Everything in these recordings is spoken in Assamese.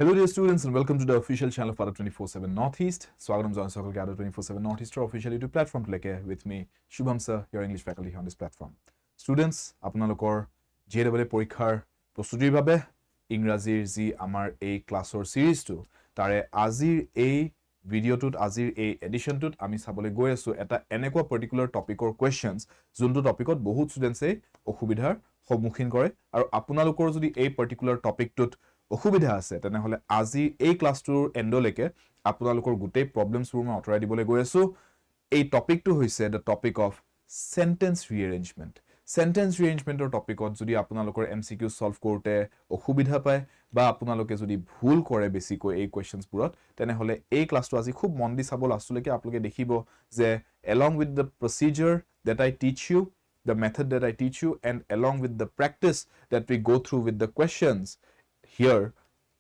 Hello dear students and welcome to the official channel of ADA 24/7 Northeast. Swagatam John Circle ADA 24/7 Northeast official YouTube platform to with me Shubham sir, your English faculty on this platform. Students, আপোনালোকৰ JAA পৰীক্ষাৰ প্ৰস্তুতিৰ বাবে ইংৰাজীৰ যি আমাৰ এই ক্লাছৰ সিৰিজটো তাৰে আজিৰ এই ভিডিঅ'টোত আজিৰ এই এডিশনটোত আমি চাবলৈ গৈ আছো এটা এনেকুৱা পাৰ্টিকুলাৰ টপিকৰ কোৱেশ্চনছ যোনটো টপিকত বহুত ষ্টুডেন্টছে অসুবিধাৰ সন্মুখীন কৰে আৰু আপোনালোকৰ যদি এই পাৰ্টিকুলাৰ টপিকটোত অসুবিধা আছে তেনেহলে আজি এই ক্লাছটোৰ এন্ডলৈকে আপোনালোকৰ গোটেই প্ৰবলেমছবোৰ মই অতৰাই দিবলৈ গৈ আছো এই টপিকটো হৈছে the topic of sentence rearrangement sentence ৰিএৰেঞ্জমেন্টৰ টপিকত যদি আপোনালোকৰ এমসিকিউ সলভ কৰোতে অসুবিধা পায় বা আপোনালোকে যদি ভুল কৰে বেছিকৈ এই কোৱেশ্চনছবোৰত তেনেহলে এই ক্লাছটো আজি খুব মন দি চাব লাষ্টলৈকে আপোনালোকে দেখিব যে along with the procedure that I teach you the method that I teach you and along with the practice that we go through with the questions here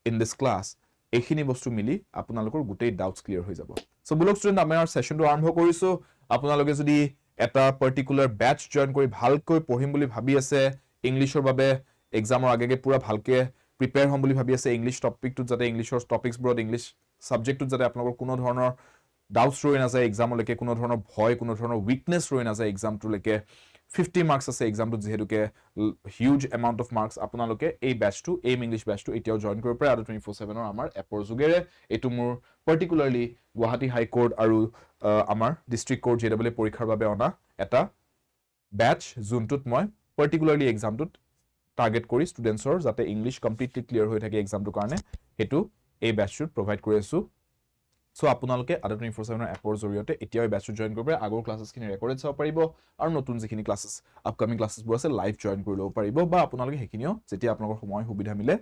in this class এখিনি বস্তু মিলি আপোনালোকৰ গোটেই ডাউটস ক্লিয়াৰ হৈ যাব সো বুলক ষ্টুডেন্ট আমাৰ সেশনটো আৰম্ভ কৰিছো আপোনালোকে যদি এটা পাৰ্টিকুলাৰ ব্যাচ জয়েন কৰি ভালকৈ পঢ়িম বুলি ভাবি আছে ইংলিশৰ বাবে এক্সামৰ আগেগে পুৰা ভালকে প্ৰিপেয়াৰ হ'ম বুলি ভাবি আছে ইংলিশ টপিকটো যাতে ইংলিশৰ টপিকসবোৰত ইংলিশ সাবজেক্টটো যাতে আপোনালোকৰ কোনো ধৰণৰ ডাউটস ৰৈ নাযায় এক্সামলৈকে কোনো ধৰণৰ ভয় কোনো ধৰণৰ উইকনেছ ৰৈ নাযায় এক্সামটোলৈকে 50 মার্কস আছে এক্সামটো যেহেতুকে হিউজ এমাউন্ট অফ মার্কস আপোনালোকে এই ব্যাচটো এইম ইংলিশ ব্যাচটো এতিয়াও জয়েন কৰিব পাৰে ADA 24/7 ৰ আমাৰ এপৰ যোগেৰে এটো মোৰ পাৰ্টিকুলাৰলি গুৱাহাটী হাই কোৰ্ট আৰু আমাৰ ডিস্ট্ৰিক্ট কোৰ্ট JAA পৰীক্ষাৰ বাবে অনা এটা ব্যাচ যোনটোত মই পাৰ্টিকুলাৰলি এক্সামটোত টাৰ্গেট কৰি ষ্টুডেন্টছৰ যাতে ইংলিশ কমপ্লিটলি ক্লিয়াৰ হৈ থাকে এক্সামটোৰ কাৰণে হেতু এই ব্যাচটো প্ৰভাইড কৰি আছো সো আপোনালোকে ADA 24/7 ৰ এপৰ জৰিয়তে এতিয়াও ব্যাচটো জয়েন কৰিব পাৰে আগৰ ক্লাছেছখিনি ৰেকৰ্ডেড চাব পাৰিব আৰু নতুন যিখিনি ক্লাছেছ আপকামিং ক্লাছেছবোৰ আছে লাইভ জয়েন কৰি ল'ব পাৰিব বা আপোনালোকে হেখিনিও যেতিয়া আপোনালোকৰ সময় সুবিধা মিলে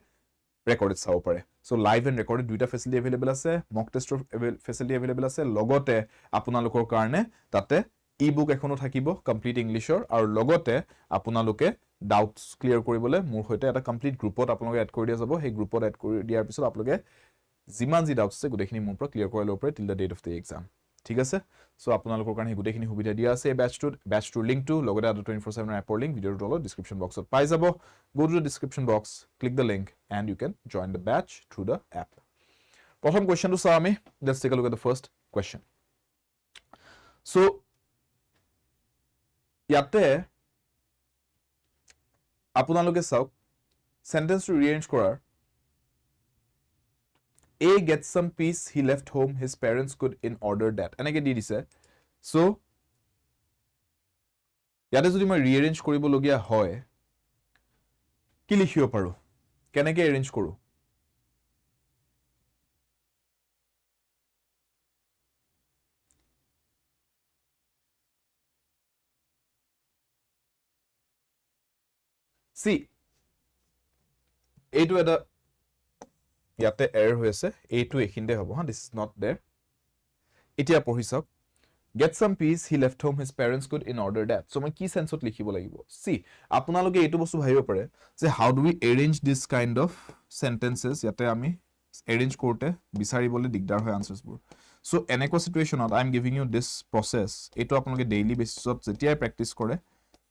ৰেকৰ্ডেড চাব পাৰে সো লাইভ এণ্ড ৰেকৰ্ডেড দুইটা ফেচিলিটি এভেইলেবল আছে মক টেষ্টৰ ফেচিলিটি এভেইলেবল আছে লগতে আপোনালোকৰ কাৰণে তাতে ই-বুক এখনো থাকিব কমপ্লিট ইংলিশৰ আৰু লগতে আপোনালোকে ডাউটস ক্লিয়াৰ কৰিবলৈ মোৰ হৈতে এটা কমপ্লিট গ্ৰুপত আপোনালোকে এড কৰি দিয়া যাব সেই গ্ৰুপত এড কৰি দিয়াৰ পিছত আপোনালোকে জিমান জি ডাউটস আছে গোটেইখিনি মোৰ পৰা ক্লিয়াৰ কৰি ল'ব পাৰে till the date of the exam ঠিক আছে সো আপোনালোকৰ কাৰণে গোটেইখিনি সুবিধা দিয়া আছে এই ব্যাচটোৰ লিংকটো লগতে ADA 24/7 ৰ এপৰ লিংক ভিডিঅ'ৰ তলত ডেসক্ৰিপচন বক্সত পাই যাব go to the description box click the link and you can join the batch through the app প্ৰথম কোৱেশ্চনটো চাওঁ আমি let's take a look at the first question so ইয়াতে আপোনালোকে চাওক সেন্টেন্সটো ৰিএৰেঞ্জ কৰাৰ A gets some peace he left home his parents could in order that এনেকে দি দিছে সো ইয়াতে যদি মই ৰিএৰেঞ্জ কৰিব লগিয়া হয় কি লিখিব পাৰো কেনেকে এৰেঞ্জ কৰো সি এইটো এটা ইয়াতে এৰৰ হৈ আছে এইটো এখিনতে হ'ব হা দিস ইজ নট देयर এতিয়া পঢ়ি চাওক get some peace he left home his parents could in order that so মই কি সেন্সত লিখিব লাগিব সি আপোনালোকে এইটো বস্তু ভাবিব পাৰে যে how do we arrange this kind of sentences ইয়াতে আমি এৰেঞ্জ কৰোতে বিচাৰিবলৈ দিগদাৰ হয় আনসাৰছবোৰ সো এনেকুৱা সিচুৱেচনত I am giving you this process এইটো আপোনালোকে ডেইলি বেসিছত যেতিয়া প্ৰেক্টিস কৰে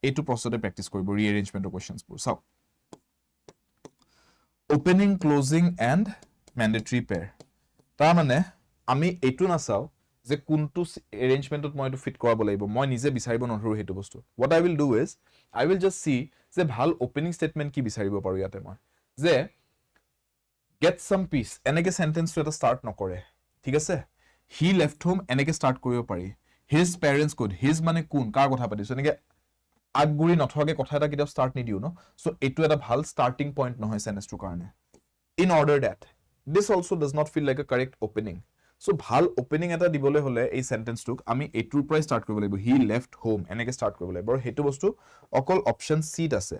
এইটো প্ৰসেসতে প্ৰেক্টিস কৰিব ৰিএৰেঞ্জমেন্টৰ কোৱেশ্চনছবোৰ চাওক opening closing and mandatory pair তাৰ মানে আমি এইটো না চাও যে কোনটো এৰেঞ্জমেন্টত মই এটো ফিট কৰাব লাগিব মই নিজে বিচাৰিব নধৰো হেতু বস্তু what I will do is I will just see যে ভাল ওপেনিং স্টেটমেন্ট কি বিচাৰিব পাৰো ইয়াতে মই যে get some peace এনেকে সেন্টেন্সটো এটা স্টাৰ্ট নকৰে ঠিক আছে he left home এনেকে স্টাৰ্ট কৰিব পাৰি his parents could his মানে কোন কাৰ কথা পাতিছো এনেকে আগগুৰি নথকে কথা এটা কিটা স্টাৰ্ট নি দিও ন সো এটো এটা ভাল স্টাৰ্টিং পইণ্ট নহয় সেন্টেন্সটোৰ কাৰণে in order that this also does not feel like a correct opening so ভাল ওপেনিং এটা দিবলৈ হলে এই সেন্টেন্সটোক আমি এটোৰ পৰা স্টাৰ্ট কৰিব লাগিব he left home এনেকে স্টাৰ্ট কৰিব লাগিব আৰু হেতু বস্তু অকল অপচন সিত আছে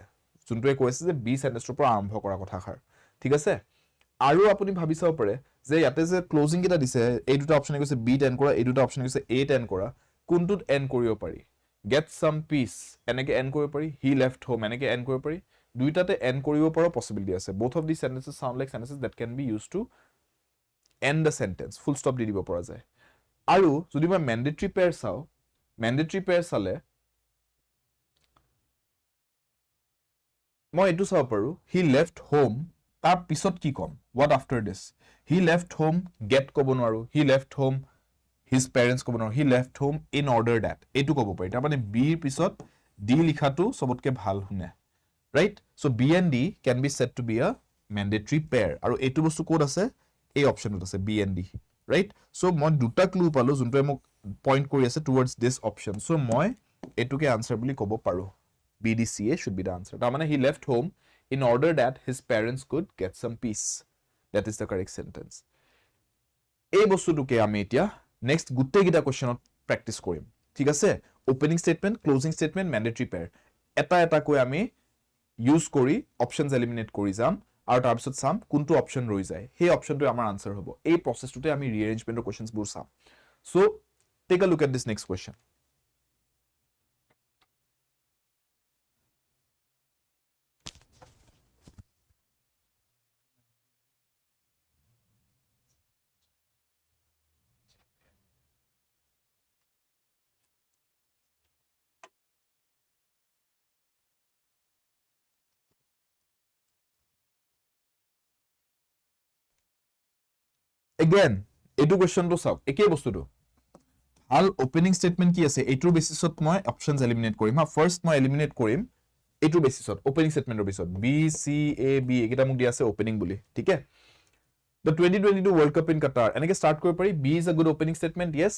যোনটোৱে কৈছে যে বি সেন্টেন্সটোৰ পৰা আৰম্ভ কৰা কথাখাৰ ঠিক আছে আৰু আপুনি ভাবি চাব পাৰে যে ইয়াতে যে ক্লোজিং কিটা দিছে এই দুটা অপচনে কৈছে বি টেন কৰা এই দুটা অপচনে কৈছে এ টেন কৰা কোনটোত এন্ড কৰিব পাৰি get some peace এনেকে এন্ড কৰিব পাৰি he left home এনেকে এন্ড কৰিব পাৰি দুইটাতে এন্ড কৰিব পৰা পসিবিলিটি আছে both of these sentences sound like sentences that can be used to end the sentence full stop দি দিব পৰা যায় আৰু যদি মই mandatory pair চাও mandatory pair চালে মই এটো চাব পাৰো he left home তাৰ পিছত কি কম what after this he left home get ক'ব নোৱাৰো he left home his parents ক'ব নোৱাৰো he left home in order that এটো ক'ব পাৰি তাৰ মানে b ৰ পিছত d লিখাটো সবতকে ভাল শুনে right so b and d can be said to be a mandatory pair আৰু এটো বস্তু কোড আছে এই অপশনত আছে b and d right so মই দুটা ক্লু পালো যোনটোৱে মোক পইণ্ট কৰি আছে towards this option so মই এটোকে আনসাৰ বুলি ক'ব পাৰো BDCA should be the answer তাৰ মানে he left home in order that his parents could get some peace that is the correct sentence এই বস্তুটোকে আমি এতিয়া next গুটেই গিটা কোৱেশ্চনত প্ৰ্যাকটিস কৰিম ঠিক আছে opening statement closing statement mandatory pair এটা কৈ আমি ইউজ কৰি অপশনস এলিমিনেট কৰি যাম আৰু তাৰ পিছত চাম কোনটো অপশন ৰৈ যায় সেই অপশনটো আমাৰ আনসাৰ হ'ব এই প্ৰসেসটোতে আমি ৰিএৰেঞ্জমেন্টৰ কোৱেশ্চনস বোৰ চাম so take a look at this next question again এটো কোৱেশ্চনটো চাওক একে বস্তুটো ভাল ওপেনিং স্টেটমেন্ট কি আছে এটোৰ বেসিছত মই অপশনস এলিমিনেট কৰিম হা ফাৰ্স্ট মই এলিমিনেট কৰিম এটোৰ বেসিছত opening স্টেটমেন্টৰ বেসিছত B C A B একেটা মোক দিয়া আছে ওপেনিং বুলি ঠিক আছে the 2022 world cup in qatar এনেকে স্টার্ট কৰিব পাৰি b is a good opening statement yes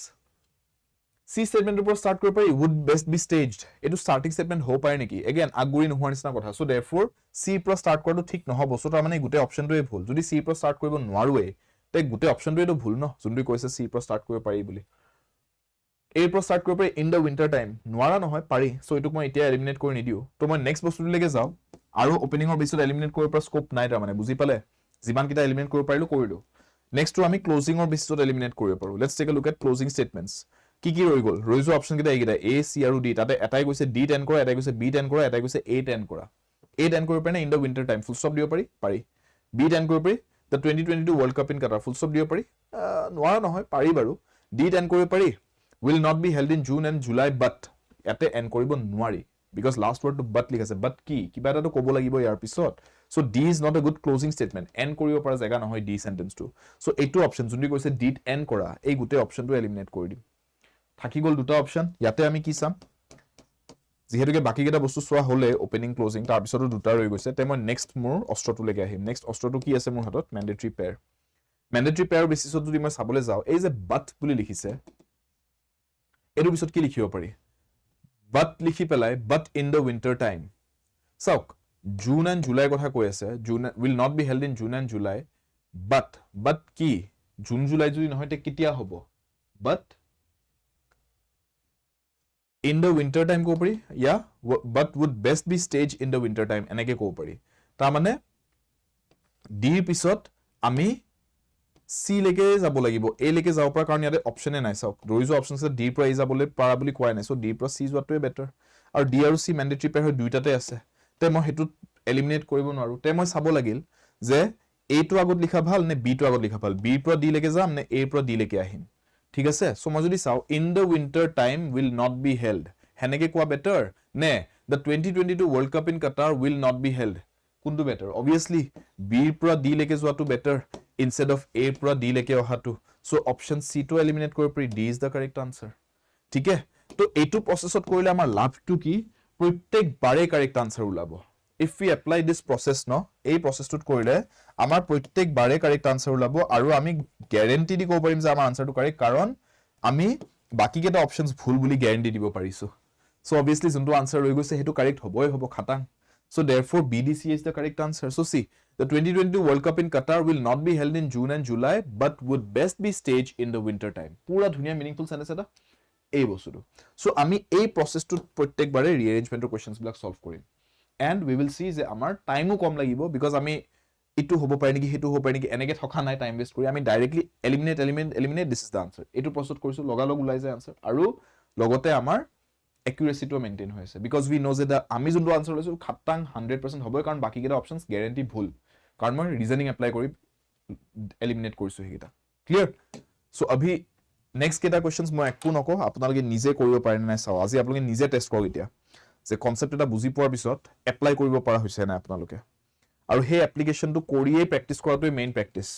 c স্টেটমেন্টৰ পৰা স্টাৰ্ট কৰিব পাৰি would best be staged এটো স্টাৰ্টিং স্টেটমেন্ট হ'ব পাৰে নেকি again আগুৰি নোহোৱাৰ নিচিনা কথা so therefore c পৰা স্টাৰ্ট কৰাটো ঠিক নহব so তাৰ মানে গুটে অপশনটোৱে ভুল যদি c পৰা স্টাৰ্ট কৰিব নোৱাৰোৱে তে গুটে অপশনটো এটো ভুল ন যোনটো কৈছে c পৰা স্টাৰ্ট কৰিব পাৰি বুলি a পৰা স্টাৰ্ট কৰিব পাৰি ইন দা উইন্টাৰ টাইম নোৱাৰা নহয় পাৰি সো এটোক মই এতিয়া এলিমিনেট কৰি নিদিও তো মই নেক্সট বস্তুলৈকে যাও আৰু ওপেনিংৰ বেসিছত এলিমিনেট কৰিব পৰা স্কোপ নাই তাৰ মানে বুজি পালে যিমান কিটা এলিমিনেট কৰিব পাৰিলো কৰিলো নেক্সট টু আমি ক্লোজিংৰ বেসিছত এলিমিনেট কৰিব পাৰো let's take a look at closing statements কি ৰৈ গল ৰৈ যোৱা অপশন কিটা এইগিটা a c আৰু d তাতে এটাই কৈছে d 10 কৰা এটাই কৈছে b 10 কৰা এটাই কৈছে a 10 কৰা a 10 কৰিব পাৰি না in the winter time full stop দিব পাৰি পাৰি b 10 কৰিব পাৰি the 2022 world cup in qatar full stop দিব পাৰি নোৱাৰা নহয় পাৰি বাৰু d 10 কৰিব পাৰি will not be held in june and july but ইয়াতে এন্ড কৰিব নোৱাৰি because last word to but লিখা আছে but কি কিবা এটা তো ক'ব লাগিব ইয়াৰ পিছত so d is not a good closing statement end কৰিব পৰা জায়গা নহয় d sentence to so এইটো অপশন যোনটো কৈছে d end কৰা এই গুটে অপশনটো এলিমিনেট কৰি দিম থাকি গল দুটা অপশন ইয়াতে আমি কি চাম যেহেতুকে বাকি কেটা বস্তু সোয়া হলে ওপেনিং ক্লোজিং তাৰ পিছতো দুটা ৰৈ গৈছে তে মই নেক্সট মোৰ অস্ত্ৰটো লেগে আহিম নেক্সট অস্ত্ৰটো কি আছে মোৰ হাতত ম্যান্ডেটৰি পেয়াৰ বেসিছত যদি মই চাবলৈ যাও এই যে বাট বুলি লিখিছে এৰ পিছত কি লিখিব পাৰি বাট লিখি পেলাই বাট ইন দা উইন্টাৰ টাইম চাওক জুন এণ্ড জুলাই কথা কৈ আছে June will not be held in june and july but কি জুন জুলাই যদি নহয় তে কেতিয়া হ'ব but in the winter time কো পাৰি yeah but would best be staged in the winter time এনেকে কো পাৰি তাৰ মানে d পিছত আমি c লেকে যাব লাগিব a লেকে যাব পৰা কাৰণ ইয়াতে অপচনে নাই চাওক ৰৈ যোৱা অপচন আছে d পৰা a যাবলৈ পাৰা বুলি কোৱা নাই সো d পৰা c যোৱাটোৱে বেটাৰ আৰু d আৰু c ম্যান্ডেটৰি পেয়াৰ হয় দুইটাতে আছে তে মই হেতু এলিমিনেট কৰিব নোৱাৰো তে মই চাব লাগিল যে a টো আগত লিখা ভাল নে b টো আগত লিখা ভাল b পৰা d লেকে যাম নে a পৰা d লেকে আহিম ঠিক আছে সো মই যদি চাও in the winter time will not be held হেনেকে কোৱা বেটাৰ নে the 2022 world cup in qatar will not be held কোনটো বেটাৰ obviously b পৰা d লেকে যোৱাটো বেটাৰ instead of a পৰা d লেকে অহাটো সো অপশন c টো এলিমিনেট কৰিব পাৰি d is the correct answer ঠিক আছে তো এইটো প্ৰসেসত কৰিলে আমাৰ লাভটো কি প্ৰত্যেক বাৰে কাৰেক্ট আনসাৰ ওলাব if we apply this process no এই প্ৰসেসটোত কৰিলে আমাৰ প্ৰত্যেক বাৰে কাৰেক্ট আনসাৰ ওলাব আৰু আমি গ্যাৰান্টি দি ক'ব পাৰিম যে আমাৰ আনসাৰটো কাৰেক্ট কাৰণ আমি বাকি কেটা অপশনস ভুল বুলি গ্যাৰান্টি দিব পাৰিছো so obviously যোনটো আনসাৰ ৰৈ গৈছে হেতু কাৰেক্ট হ'বই হ'ব খাটাং so therefore BDCA is the correct answer so see the 2022 world cup in qatar will not be held in june and july but would best be staged in the winter time পুরা ধুনিয়া মিনিংফুল সেন্টেন্স এটা এই বস্তুটো so আমি এই প্ৰসেসটো প্ৰত্যেক বাৰে ৰিএৰেঞ্জমেন্টৰ কোৱেশ্চনস বিলাক সলভ কৰিম and we will see যে আমাৰ টাইমও কম লাগিব because আমি ইটো হ'ব পাৰে নেকি হেতু হ'ব পাৰে নেকি এনেকে থকা নাই টাইম ওয়েষ্ট কৰি আমি directly eliminate this is da answer এটো প্ৰসেস কৰিছো লগা লগ ওলাই যায় আনসাৰ আৰু লগতে আমাৰ একুৰেসিটো মেইনটেইন হৈছে because we know that আমি যোনটো আনসাৰ লৈছো খাটাং 100% হ'ব কাৰণ বাকি কেটা অপশনস গ্যাৰান্টি ভুল কাৰণ মই ৰিজনিং এপ্লাই কৰি এলিমিনেট কৰিছো হেকিটা ক্লিয়াৰ সো অভি নেক্সট কেটা কোৱেশ্চনস মই একো নকও আপোনালোকে নিজে কৰিব পাৰে নাই চাও আজি আপোনালোকে নিজে টেস্ট কৰক এতিয়া যে কনসেপ্ট এটা বুজি পোৱাৰ পিছত এপ্লাই কৰিব পৰা হৈছে না আপোনালোকে আৰু সেই এপ্লিকেশনটো কৰিয়ে প্ৰেক্টিস কৰাটোই মেইন প্ৰেক্টিস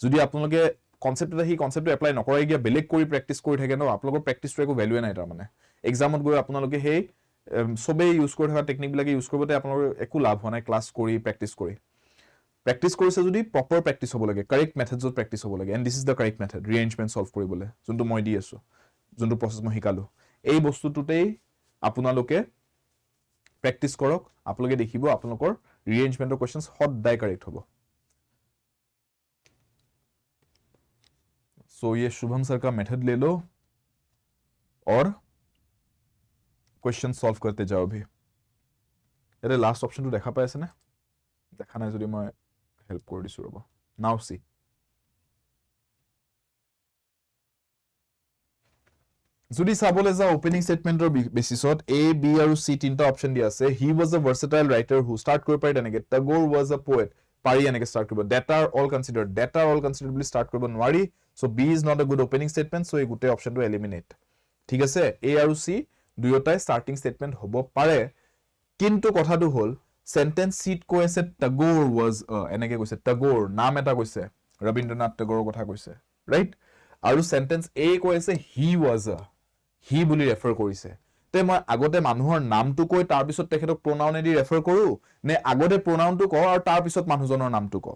যদি আপোনালোকে কনসেপ্ট এটা হি কনসেপ্টটো এপ্লাই নকৰাই গিয়া বেলেগ কৰি প্ৰেক্টিস কৰি থাকে ন আপোনালোকৰ প্ৰেক্টিসটো একো ভ্যালুৱে নাই তাৰ মানে এক্সামত গৈ আপোনালোকে সেই সবে ইউজ কৰি থকা টেকনিক বিলাকে ইউজ কৰিবতে আপোনালোকৰ একো লাভ হোৱা নাই ক্লাছ কৰি প্ৰেক্টিস কৰি প্ৰেক্টিস কৰিছে যদি প্ৰপাৰ প্ৰেক্টিস হ'ব লাগে কাৰেক্ট মেথডছত প্ৰেক্টিস হ'ব লাগে and this is the correct method rearrangement solve কৰিবলৈ যোনটো মই দি আছো যোনটো প্ৰসেস মই শিকালো এই বস্তুটোতেই আপোনালোকে প্ৰেক্টিস কৰক আপোনালোকে দেখিব আপোনালোকৰ ৰিএৰেঞ্জমেন্টৰ কোৱেশ্চনছ সদায় কাৰেক্ট হ'ব सो ये शुभम सर का मेथड ले लो और क्वेश्चन सॉल्व करते जाओ भी ये लास्ट ऑप्शन तो देखा पाए ना देखा ना যদি মই হেল্প কৰি দিছো ৰব নাও সি যদি চাবলৈ যা ওপেনিং স্টেটমেন্টৰ বেসিছত এ বি আৰু সি তিনটা অপচন দিয়া আছে হি ওয়াজ আ ভাৰ্সেটাইল ৰাইটাৰ হু স্টাৰ্ট কৰিব পাৰি তেনেকে টাগোৰ ওয়াজ আ পোয়েট পাৰি এনেকে স্টাৰ্ট কৰিব ডেটা আৰ অল কনসিডাৰ্ড বুলি স্টাৰ্ট কৰিব নোৱাৰি so B is not a good opening statement so এই গুটে অপচনটো এলিমিনেট ঠিক আছে এ আৰু সি দুয়োটাই স্টাৰ্টিং স্টেটমেন্ট হ'ব পাৰে কিন্তু কথাটো হ'ল সেন্টেন্স সিট কৈ আছে টাগোৰ ওয়াজ এনেকে কৈছে টাগোৰ নাম এটা কৈছে ৰবীন্দ্ৰনাথ টাগোৰৰ কথা কৈছে ৰাইট আৰু সেন্টেন্স এ কৈ আছে হি ওয়াজ আ হি বুলি ৰেফাৰ কৰিছে তে মই আগতে মানুহৰ নামটো কৈ তাৰ পিছত তেখেতক প্ৰোনাউন এদি ৰেফাৰ কৰো নে আগতে প্ৰোনাউনটো ক আৰু তাৰ পিছত মানুহজনৰ নামটো ক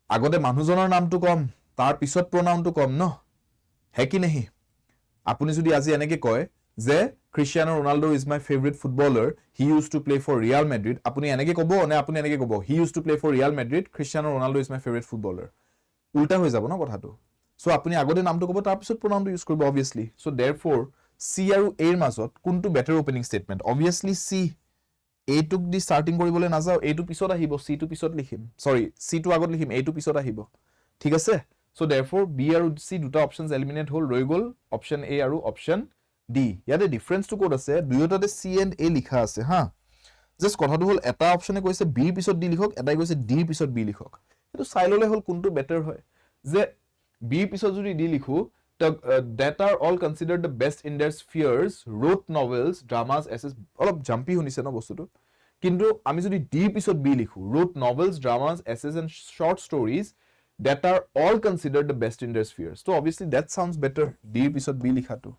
আগতে মানুহজনৰ নামটো কম তাৰ পিছত প্ৰোনাউনটো কম ন হে কি নেহি আপুনি যদি আজি এনেকে কয় যে Cristiano Ronaldo is my favourite footballer he use to play for Real Madrid আপুনি এনেকে কব নে আপুনি এনেকে কব he use to play for Real Madrid Cristiano Ronaldo is my favourite footballer উল্টা হৈ যাব ন কথাটো সো আপুনি আগতে নামটো কব তাৰ পিছত প্ৰোনাউনটো ইউজ কৰিব obviously সো therefore সি আৰু এৰ মাজত কোনটো বেটাৰ ওপেনিং স্টেটমেন্ট obviously সি এ টুক দি স্টাৰ্টিং কৰিবলৈ নাযাও এ টু পিছত আহিব সি টু পিছত লিখিম সৰি সি টু আগত লিখিম এ টু পিছত আহিব ঠিক আছে সো therefore বি আৰু সি দুটা অপচনস এলিমিনেট হল ৰৈ গল অপচন এ আৰু অপচন ডি ইয়াতে ডিফাৰেন্সটো কোড আছে দুয়োটাতে সি এণ্ড এ লিখা আছে হা জাস্ট কথাটো হল এটা অপচনে কৈছে বি পিছত ডি লিখক এটাই কৈছে ডি পিছত বি লিখক এটো চাই ললে হল কোনটো বেটাৰ হয় যে বি পিছত যদি ডি লিখো that are all considered the best in their spheres wrote novels dramas essays অলপ জাম্পি শুনিছে ন বস্তুটো কিন্তু আমি যদি ডি পিছত বি লিখো wrote novels dramas essays and short stories that are all considered the best in their spheres so obviously that sounds better D পিছত বি লিখাটো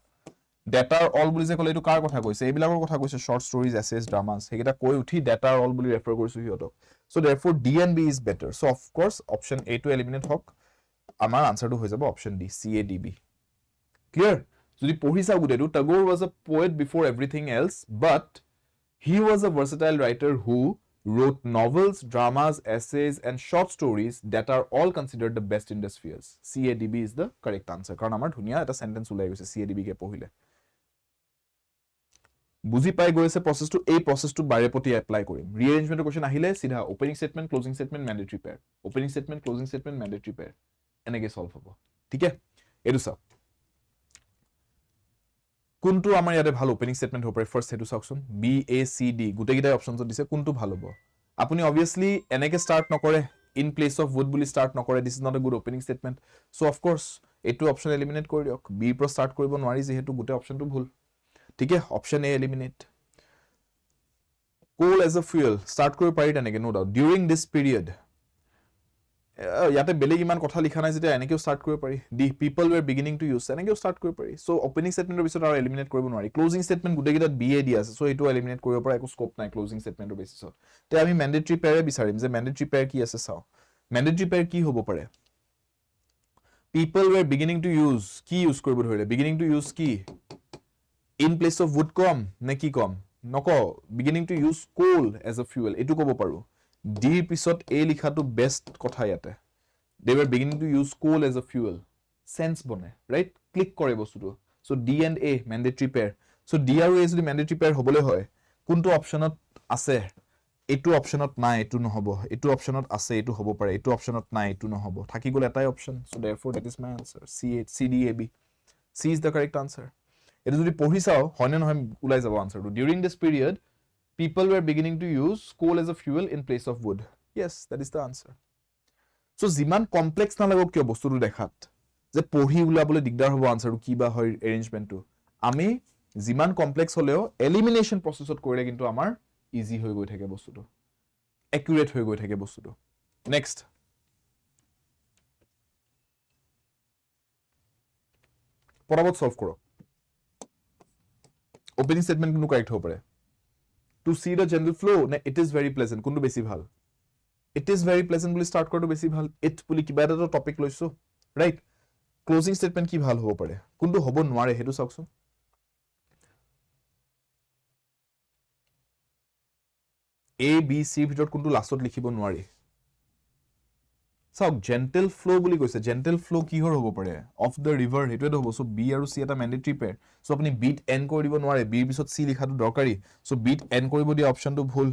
that are all বুলি যে কলে এটো কাৰ কথা কৈছে এইবিলাকৰ কথা কৈছে short stories essays dramas হেগিটা কৈ উঠি that are all বুলি ৰেফাৰ কৰিছো হিয়তক so therefore d and b is better so of course option a to eliminate হক আমাৰ আনসাৰটো হৈ যাব option d c a d b clear যদি পঢ়িছা গুটেটো Tagore was a poet before everything else but he was a versatile writer who wrote novels dramas essays and short stories that are all considered the best in the spheres CADB is the correct answer কাৰণ আমাৰ ধুনিয়া এটা সেন্টেন্স উলাই গৈছে CADB কে পঢ়িলে বুজি পাই গৈছে প্ৰসেসটো এই প্ৰসেসটো বাৰেপতি এপ্লাই কৰিম ৰিএৰেঞ্জমেন্টৰ কোৱেশ্চন আহিলে সিধা opening statement closing statement mandatory pair opening statement closing statement mandatory pair এনেকে সলভ হ'ব ঠিক আছে এটো চাওক কোনটো আমাৰ ইয়াতে ভাল ওপেনিং স্টেটমেন্ট হ'ব পাৰে ফাৰ্স্ট হেতু চাওকচোন বি এ সি ডি গুটেকিটা অপচনছ দিছে কোনটো ভাল হ'ব আপুনি obviously এনেকে স্টাৰ্ট নকৰে ইন প্লেস অফ would বুলি স্টাৰ্ট নকৰে this is not a good opening statement so of course এটো অপচন এলিমিনেট কৰি দিয়ক বি প্ৰ স্টাৰ্ট কৰিব নোৱাৰি যেহেতু গুটে অপচনটো ভুল ঠিক আছে option A eliminate coal as a fuel start কৰিব পাৰি তেনেকে নো ডাউট ডিউৰিং দিস পিৰিয়ড ইয়াতে বেলেগ ইমান কথা লিখা নাই যেটা এনেকেও স্টাৰ্ট কৰিব পাৰি the people where beginning to use এনেকেও স্টাৰ্ট কৰিব পাৰি সো ওপেনিং স্টেটমেন্টৰ পিছত আৰু এলিমিনেট কৰিব নোৱাৰি ক্লোজিং স্টেটমেন্ট গুটেকিটা বি এ দি আছে সো এটো এলিমিনেট কৰিব পৰা একো স্কোপ নাই ক্লোজিং স্টেটমেন্টৰ বেসিছত তে আমি ম্যান্ডেটৰি পেয়াৰে বিচাৰিম যে ম্যান্ডেটৰি পেয়াৰ কি আছে চাও ম্যান্ডেটৰি পেয়াৰ কি হ'ব পাৰে পিপল ওয়্যাৰ বিগিনিং টু ইউজ কি ইউজ কৰিব ধৰিলে বিগিনিং টু ইউজ কি ইন প্লেস অফ would কম নে কি কম নক beginning to use coal as a fuel এটো ক'ব পাৰো ডি পিছত এ লিখাটো বেস্ট কথা ইয়াতে they were beginning to use coal as a fuel sense bone right click কৰে বস্তুটো so d and a mandatory pair so d আৰু a যদি mandatory pair হ'বলে হয় কোনটো অপচনত আছে এটো অপচনত নাই এটো নহব এটো অপচনত আছে এটো হ'ব পাৰে এটো অপচনত নাই এটো নহব থাকি গল এটাই option so therefore that is my answer c d a b c is the correct answer এটো যদি পঢ়ি চাও হয়নে নহয় উলাই যাব আনসাৰটো during this period people were beginning to use coal as a fuel in place of wood yes that is the answer so জিমান কমপ্লেক্স না লাগক কিয় বস্তুটো দেখাত যে পঢ়ি উলাবলে দিগদাৰ হ'ব আনসাৰটো কি বা হয় এৰেঞ্জমেন্টটো আমি জিমান কমপ্লেক্স হলেও এলিমিনেশন প্ৰসেছত কৰিলে কিন্তু আমাৰ ইজি হৈ গৈ থাকে বস্তুটো একুৰেট হৈ গৈ থাকে বস্তুটো নেক্সট পৰাবত সলভ কৰক ওপেনিং স্টেটমেন্ট কোনটো কাৰেক্ট হ'ব পাৰে to see the general flow নে ইট ইজ ভেৰি প্লেজেন্ট কোনটো বেছি ভাল ইট ইজ ভেৰি প্লেজেন্ট বুলি ষ্টাৰ্ট কৰাটো বেছি ভাল ইট বুলি কিবা এটা টপিক লৈছো ৰাইট ক্লোজিং স্টেটমেন্ট কি ভাল হ'ব পাৰে কোনটো হ'ব নোৱাৰে হেতু চাওকচোন A B C ভিতৰত কোনটো লাষ্টত লিখিব নোৱাৰি চাওক জেন্টেল ফ্লো বুলি কৈছে জেন্টেল ফ্লো কিহৰ হ'ব পাৰে অফ দ্য ৰিভাৰ হেতুটো হ'ব সো B আৰু C এটা ম্যান্ডেটৰি পেয়াৰ সো আপুনি B এন্ড কৰি দিব নোৱাৰে B পিছত C লিখাটো দৰকাৰী সো B এন্ড কৰিব দিয়া অপচনটো ভুল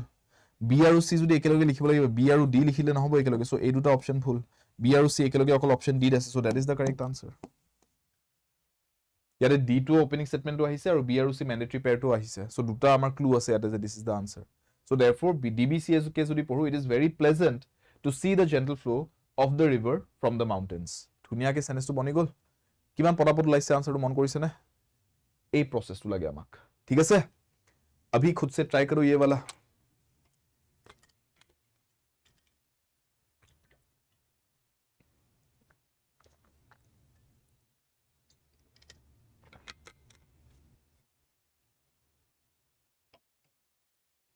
B আৰু C যদি একেলগে লিখিব লাগিব B আৰু D লিখিলে নহব একেলগে সো এই দুটা অপচন ভুল B আৰু C একেলগে অকল অপচন D আছে so that is the correct answer ইয়াতে D টো ওপেনিং স্টেটমেন্টটো আহিছে আৰু B আৰু C ম্যান্ডেটৰি পেয়াৰটো আহিছে সো দুটা আমাৰ ক্লু আছে ইয়াতে যে this is the answer So therefore, DBC as jodi poru, it is very pleasant to see the gentle flow of the river from the mountains. Dhuniya ke sentence to bani gol. Kiman potapot laise answer to mon korise na? A process to lage amak. Thik ase? Abhi khud se try karo ye wala.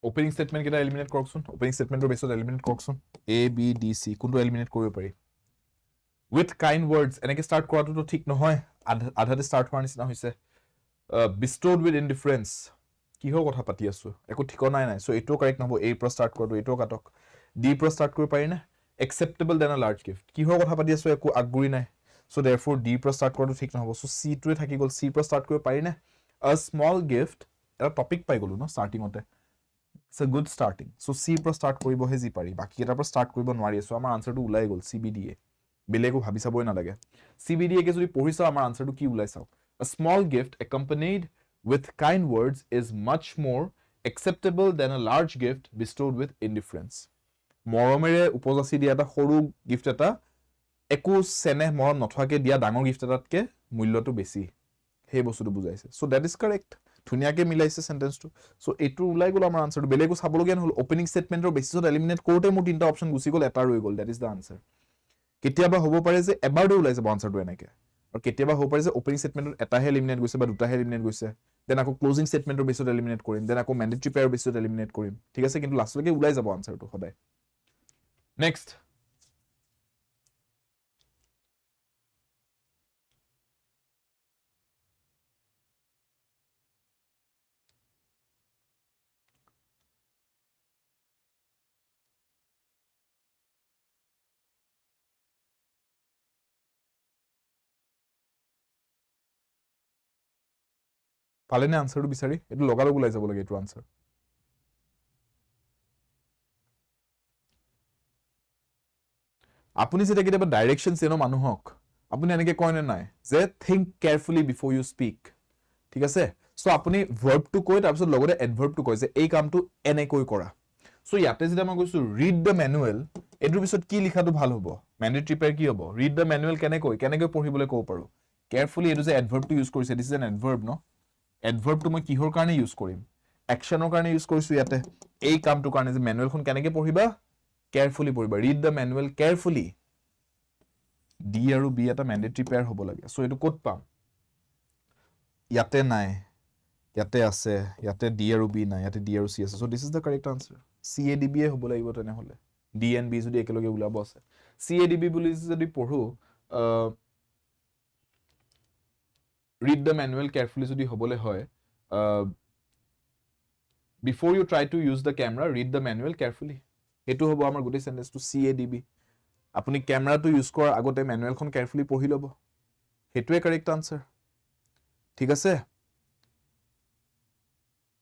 Opening statement kita eliminate koroksun opening statement or based eliminate koroksun A B D C kuntu eliminate koribo pari with kind words enake start koratu to thik nohoy adhate start hor nisina hoise bestowed with indifference kihor kotha pati asu eko thikona nai so eto correct nobo A pro start kordu eto katok D pro start koribo pari na acceptable than a large gift kihor kotha pati asu eko agguri nai so therefore D pro start kordu thik nohobo so C to thaki gol C pro start koribo pari na a small gift eta topic pai golu no starting ote It's a good starting. So C pro start koribo he ji pari. Baki eta pro start koribo nwari. So amar answer to ulai gol CBDA. Belego bhabi saboi na lage. CBDA ke jodi pori sa amar answer to ki ulai sao. A small gift accompanied with kind words is much more acceptable than a large gift bestowed with indifference. Moromere upojasi dia eta horu gift eta eku sene morom nothake dia dangor gift etatke mullo to besi. He bostu to bujaise. So that is correct. ধুনিয়াকে মিলাইছে সেন্টেন্সটো সো এটো উলাই গল আমাৰ আনসাৰটো বেলেগো চাবলগিয়ান হল ওপেনিং স্টেটমেন্টৰ বেসিছত এলিমিনেট কৰোতে মোৰ তিনটা অপচন গুছি গল এটা ৰৈ গল দ্যাট ইজ দা আনসাৰ কেতিয়াবা হ'ব পাৰে যে এবাৰতে উলাই যাব আনসাৰটো এনেকে আৰু কেতিয়াবা হ'ব পাৰে যে ওপেনিং স্টেটমেন্টৰ এটাহে এলিমিনেট গৈছে বা দুটাহে এলিমিনেট গৈছে দেন আকৌ ক্লোজিং স্টেটমেন্টৰ বেসিছত এলিমিনেট কৰিম দেন আকৌ ম্যান্ডেটৰি পেয়াৰ বেসিছত এলিমিনেট কৰিম ঠিক আছে কিন্তু লাষ্টলৈকে উলাই যাব আনসাৰটো সদায় নেক্সট পালেনে আনসাৰটো বিচাৰি এটো লগালগ ওলাই যাব লাগে এটো আনসাৰ আপুনি যেটা কেতিয়াবা ডাইৰেকশন চেনো মানুহক আপুনি এনেকে কয় নে নাই যে think carefully before you speak ঠিক আছে সো আপুনি verb টু কয় তাৰ পিছত লগতে adverb টু কয় যে এই কামটো এনে কৈ কৰা সো ইয়াতে যেটা মই কৈছো read the manual এটোৰ পিছত কি লিখাটো ভাল হ'ব ম্যান্ডেটৰি পেয়াৰ কি হ'ব read the manual কেনেকৈ পঢ়িবলৈ কব পাৰো carefully এটো যে adverb টু ইউজ কৰিছে this is an adverb no adverb to মই কিহৰ কাৰণে ইউজ কৰিম একশনৰ কাৰণে ইউজ কৰিছো ইয়াতে এই কামটো কাৰণে যে ম্যানুৱেলখন কেনেকৈ পঢ়িবা কেয়াৰফুলি পঢ়িবা ৰিড দা ম্যানুৱেল কেয়াৰফুলি ডি আৰু বি এটা ম্যান্ডেটৰি পেয়াৰ হ'ব লাগে সো এটো ক'ত পাম ইয়াতে নাই ইয়াতে আছে ইয়াতে ডি আৰু বি নাই ইয়াতে ডি আৰু সি আছে so this is the correct answer C A D B হ'ব লাগিব তেনে হলে ডি এন্ড বি যদি একেলগে উলাব আছে সি এ ডি বি বুলি যদি পঢ়ো read the manual carefully যদি হবলে হয় before you try to use the camera read the manual carefully এটো হ'ব আমাৰ গুটি সেন্টেন্স টু CADB আপুনি ক্যামেৰাটো ইউজ কৰাৰ আগতে ম্যানুৱেলখন কেয়াৰফুলি পঢ়ি লব হেতুৱে কাৰেক্ট আনসাৰ ঠিক আছে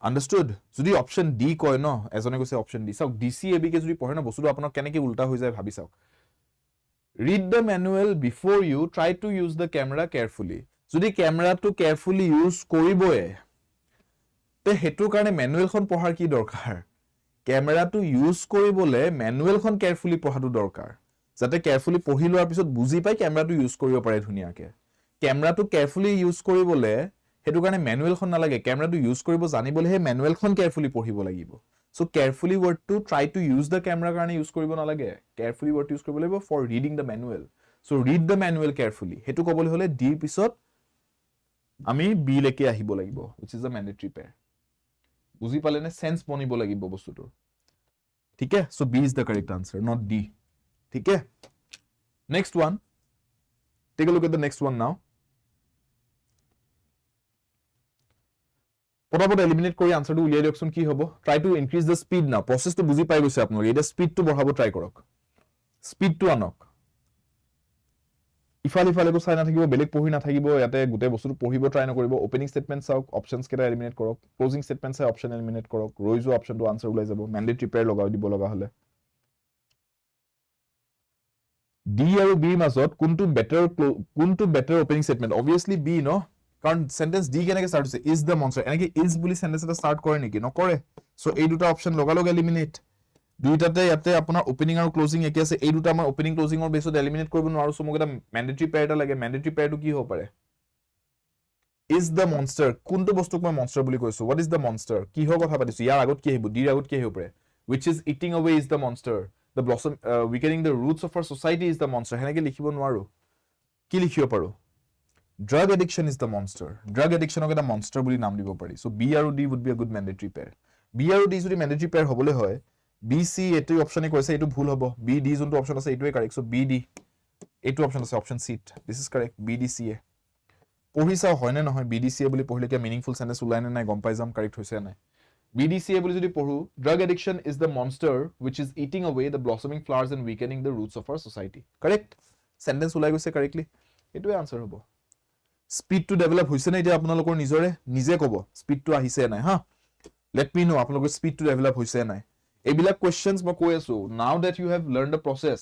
আন্ডাৰস্টুড যদি অপচন ডি কয় ন এজনে কৈছে অপচন ডি চাওক DCAB কে যদি পঢ়ে না বস্তুটো আপোনাৰ কেনেকৈ উল্টা হৈ যায় ভাবি চাওক read the manual before you try to use the camera carefully যদি ক্যামেৰাটো কেয়াৰফুলি ইউজ কৰিবয়ে তে হেতুৰ কাৰণে ম্যানুৱেলখন পঢ়াৰ কি দৰকাৰ ক্যামেৰাটো ইউজ কৰিবলে ম্যানুৱেলখন কেয়াৰফুলি পঢ়াটো দৰকাৰ যাতে কেয়াৰফুলি পঢ়ি লোৱাৰ পিছত বুজি পাই ক্যামেৰাটো ইউজ কৰিব পাৰে ধুনিয়াকে ক্যামেৰাটো কেয়াৰফুলি ইউজ কৰিবলে হেতু কাৰণে ম্যানুৱেলখন নালাগে ক্যামেৰাটো ইউজ কৰিব জানিবলে হে ম্যানুৱেলখন কেয়াৰফুলি পঢ়িব লাগিব So carefully word to try to use the camera কাৰণে use কৰিব নালাগে carefully word use কৰিব লাগিব for reading the manual so read the manual carefully হেতু ক'বলৈ হলে d পিছত আমি b লেকে আহিব লাগিব which is a mandatory pair বুজি পালে নে সেন্স বনিব লাগিব বস্তুটোৰ ঠিক আছে so b is the correct answer not d ঠিক আছে next one take a look at the next one now পটাপট এলিমিনেট কৰি আনসাৰটো উলিয়াই দিয়কচোন কি হ'ব try two increase the speed নাও প্ৰসেসটো বুজি পাই গৈছে আপোনালোকে এটা স্পিডটো বঢ়াব ট্ৰাই কৰক স্পিডটো আনক ইফালে কো চাই না থাকিব বেলেগ পঢ়ি না থাকিব ইয়াতে গুটে বস্তুটো পঢ়িব ট্ৰাই নকৰিব ওপেনিং স্টেটমেন্ট চাওক অপশনস কেটা এলিমিনেট কৰক ক্লোজিং স্টেটমেন্ট চাই অপশন এলিমিনেট কৰক ৰৈ যোৱা অপশনটো আনসাৰ ওলাই যাব ম্যান্ডেটৰি পেয়াৰ লগাই দিব লগা হলে ডি আৰু বি মাজত কোনটো better opening statement obviously B ন কাৰণ সেন্টেন্স ডি কেনেকে স্টাৰ্ট হৈছে ইজ দ্য মনস্টাৰ এনেকে ইজ বুলি সেন্টেন্স এটা স্টাৰ্ট কৰে নেকি নকৰে সো এই দুটা অপশন লগালগ এলিমিনেট দুইটাতে ইয়াতে আপোনাৰ ওপেনিং আৰু ক্লোজিং একে আছে এই দুটা আমাৰ ওপেনিং ক্লোজিং অৰ বেসত এলিমিনেট কৰিব নোৱাৰো সো মোক এটা ম্যান্ডেটৰি পেয়াৰ এটা লাগে ম্যান্ডেটৰি পেয়াৰটো কি হ'ব পাৰে ইজ দ্য মনস্টাৰ কোনটো বস্তুক মই মনস্টাৰ বুলি কৈছো হোৱাট ইজ দ্য মনস্টাৰ কি হ'ব কথা পাতিছো ইয়াৰ আগত কি আহিব ডিৰ আগত কি আহিব পাৰে which is eating away is the monster the blossom weakening the roots of our society is the monster হেনেকে লিখিব নোৱাৰো কি লিখিব পাৰো drug addiction is the monster drug addiction ok eta monster boli naam dibo pari so b aru d would be a good mandatory pair b aru d jodi mandatory pair hobole hoy b c etu option e koise etu bhul hobo b d jonto option ase etu correct so b d etu option ase option c this is correct b d c a pohi sa hoy na noy b d c a boli pohile ke meaningful sentence ulai na nai gom pai jam correct hoise nai b d c a boli jodi pohu drug addiction is the monster which is eating away the blossoming flowers and weakening the roots of our society correct sentence ulai goise correctly etu answer hobo speed to develop হৈছে না এটা আপোনালোকৰ নিজৰে নিজে ক'ব স্পিড টু আহিছে নাই হা লেট মি নো আপোনালোকৰ স্পিড টু ডেভেলপ হৈছে নাই এইবিলাক কোৱেশ্চনছ মই কৈ আছো now that you have learned the process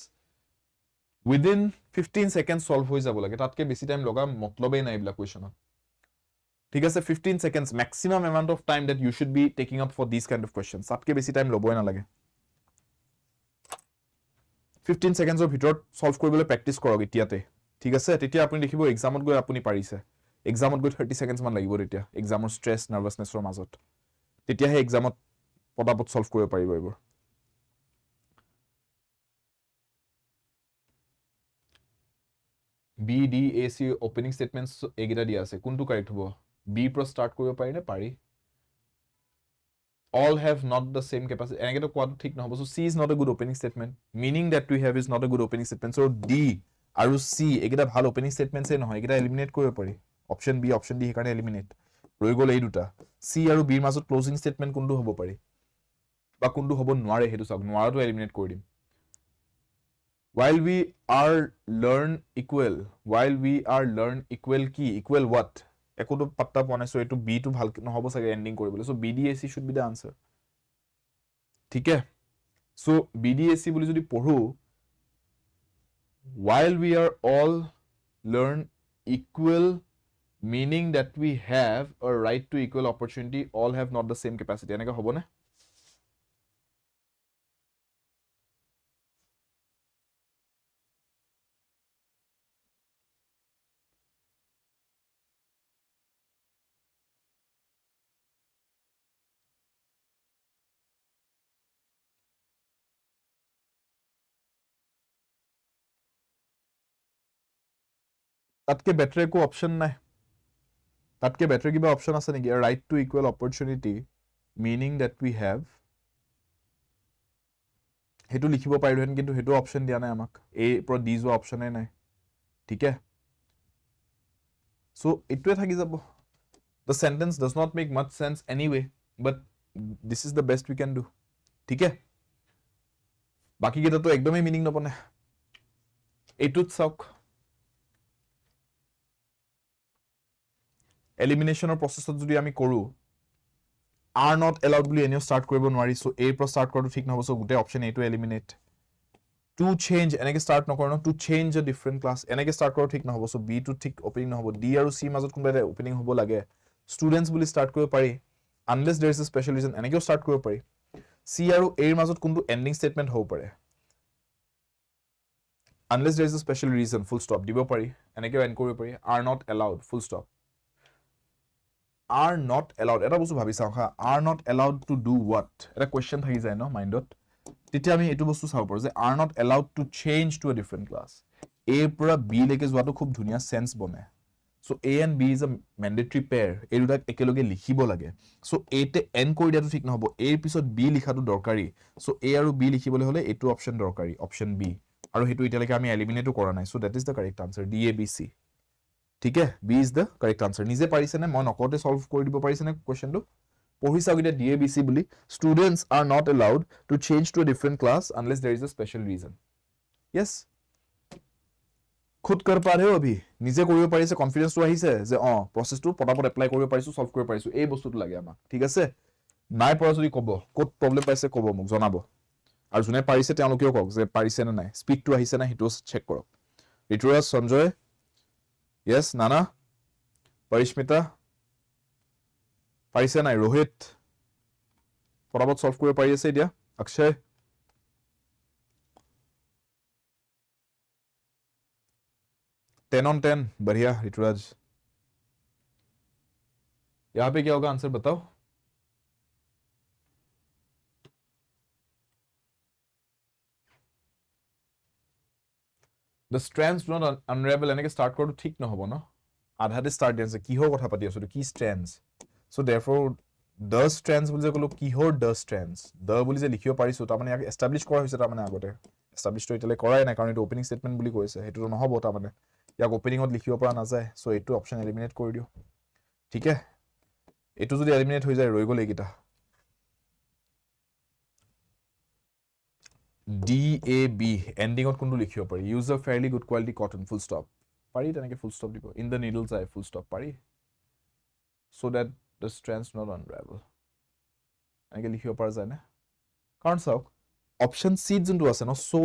within 15 seconds solve হৈ যাব লাগে তাতকে বেছি টাইম লগা মতলবেই নাই এইবিলাক কোৱেশ্চনত ঠিক আছে 15 seconds maximum amount of time that you should be taking up for this kind of কোৱেশ্চনছ তাতকে বেছি টাইম লবই না লাগে 15 সেকেন্ডসৰ ভিতৰত সলভ কৰিবলৈ প্ৰেক্টিস কৰক এতিয়াতে ঠিক আছে তেতিয়া আপুনি দেখিব এক্সামত গৈ আপুনি পাৰিছে এক্সামত গৈ 30 সেকেন্ডস মান লাগিব তেতিয়া এক্সামৰ স্ট্ৰেস নাৰ্ভাসনেছৰ মাজত তেতিয়া হে এক্সামত পটাপট সলভ কৰিব পাৰিব এইবোৰ B D A C opening statements এগিটা দিয়া আছে কোনটো কাৰেক্ট হ'ব বি প্ৰ স্টাৰ্ট কৰিব পাৰি নে পাৰি all have not the same capacity এনেকে তো কোৱাটো ঠিক নহব so c is not a good opening statement meaning that we have is not a good opening statement so d আৰু c এগিটা ভাল ওপেনিং স্টেটমেন্টস এ নহয় এগিটা এলিমিনেট কৰিব পাৰি অপশন বি অপশন ডি হেকাৰণে এলিমিনেট ৰৈ গল এই দুটা c আৰু b ৰ মাজত ক্লোজিং স্টেটমেন্ট কোনটো হ'ব পাৰি বা কোনটো হ'ব নোৱাৰে হেতু চাওক নোৱাৰাটো এলিমিনেট কৰি দিম while we are learn equal কি equal what ekoto patta pone so etu b to bhal nohobo sage ending koribole so bdac should be the answer ठीक है so bdac boli jodi porhu while we are all learn equal meaning that we have a right to equal opportunity all have not the same capacity eneka hobo na তাতকে বেটাৰ একো অপশন নাই তাতকে বেটাৰ কিবা অপশন আছে নেকি right to equal opportunity meaning that we have হেতু লিখিব পাৰিলেন কিন্তু হেতু অপশন দিয়া নাই আমাক এ প্ৰ ডি যোৱা অপশনে নাই ঠিক আছে সো ইটোৱে থাকি যাব the sentence does not make much sense anyway but this is the best we can do ঠিক আছে বাকি কেটা তো একদমই মিনিং নবনে এটুত চাওক elimination or process jodi ami koru are not allowed boli enio start koribo nwari so a pro start koru thik nahobo so gute option a to eliminate to change enake start nokorno to change a different class enake start koru thik nahobo so b to thik opening nahobo d aru c mazot kunba opening hobo lage students boli start koribo pari unless there is a special reason enake start koribo pari c aru a mazot kuntu ending statement hobo pare unless there is a special reason full stop dibo pari enake end koribo pari are not allowed full stop are not allowed এটা বস্তু ভাবি চাও হা are not allowed to do what এটা কোৱেশ্চন থাকি যায় ন মাইন্ডত তেতিয়া আমি এটো বস্তু চাও পাৰো যে are not allowed to change to a different class a পৰা b লৈকে যোৱাটো খুব ধুনিয়া সেন্স বনে so a and b is a mandatory pair এই দুটা একেলগে লিখিব লাগে so a তে n কৰি দিয়াটো ঠিক নহব a এৰ পিছত b লিখাটো দৰকাৰী so a আৰু b লিখিবলৈ হলে এটো অপচন দৰকাৰী অপচন b আৰু হেতু ইটালৈকে আমি এলিমিনেটো কৰা নাই so that is the correct answer d a b c ঠিক আছে b is the correct answer নিজে পাৰিছে নে মই নকতে সলভ কৰি দিব পাৰিছে নে কোৱেশ্চনটো পঢ়ি চাও গিটা d a b c বুলি students are not allowed to change to a different class unless there is a special reason yes खुद कर पा रहे हो अभी নিজে কৰিব পাৰিছে কনফিডেন্সটো আহিছে যে প্ৰসেসটো পটাপট এপ্লাই কৰিব পাৰিছো সলভ কৰিব পাৰিছো এই বস্তুটো লাগে আমাক ঠিক আছে নাই পৰা যদি কব কোত প্ৰবলেম পাইছে কব মোক জনাব আৰু জুনে পাৰিছে তেওঁলোকেও কক যে পাৰিছে না নাই স্পিডটো আহিছে না হিটো চেক কৰক ঋতুৰাজ সঞ্জয় yes নানা পৰিস্মিতা পাৰিছে নাই रोहित পটাপট সলভ কৰিব পাৰি আছে এতিয়া অক্ষয় 10 on 10 बढ़िया ऋतुराज यहाँ पे क्या होगा आंसर बताओ the strands do not unravel এনেকে স্টার্ট করটো ঠিক নহব ন আধাতে স্টার্ট দিছে কিহৰ কথা পাতি আছো কি strands so therefore the strands বুলি যে কলো কিহৰ the strands the বুলি যে লিখিব পাৰিছো তাৰ মানে এস্টাবলিশ কৰা হৈছে তাৰ মানে আগতে এস্টাবলিশ তো ইটালে কৰাই নাই কাৰণ এটো ওপেনিং স্টেটমেন্ট বুলি কৈছে হেতু নহব তাৰ মানে ইয়াক ওপেনিংত লিখিব পৰা না যায় সো এটো অপচন এলিমিনেট কৰি দিও ঠিক আছে এটো যদি এলিমিনেট হৈ যায় ৰৈ গল এইকিটা D A B ending ot কোনটো লিখিব পাৰি use a fairly good quality cotton full stop পাৰি তেনেকে full stop দিব in the needles eye full stop পাৰি so that the strands not unravel এনেকে লিখিব পৰা যায় না কাৰণ চাওক অপচন সি যোনটো আছে ন so